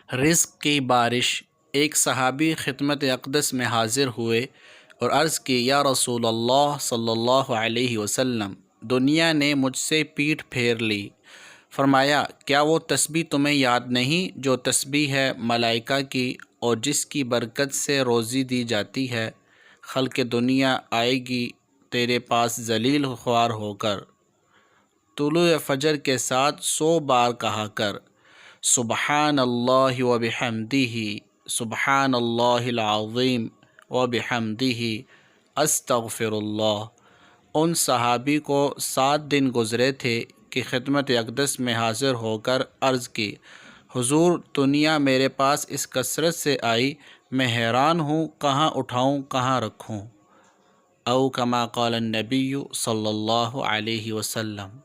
رزق کی بارش۔ ایک صحابی خدمت اقدس میں حاضر ہوئے اور عرض کی، یا رسول اللہ صلی اللہ علیہ وسلم، دنیا نے مجھ سے پیٹھ پھیر لی۔ فرمایا، کیا وہ تسبیح تمہیں یاد نہیں جو تسبیح ہے ملائکہ کی اور جس کی برکت سے روزی دی جاتی ہے؟ خلق دنیا آئے گی تیرے پاس ذلیل خوار ہو کر، طلوع فجر کے ساتھ 100 بار کہا کر، سبحان اللہ و بحمدہ، سبحان اللہ العظیم و بحمدہ، استغفر اللہ۔ ان صحابی کو 7 دن گزرے تھے کہ خدمت اقدس میں حاضر ہو کر عرض کی، حضور دنیا میرے پاس اس کثرت سے آئی، میں حیران ہوں، کہاں اٹھاؤں کہاں رکھوں؟ او کما قال النبی صلی اللہ علیہ وسلم۔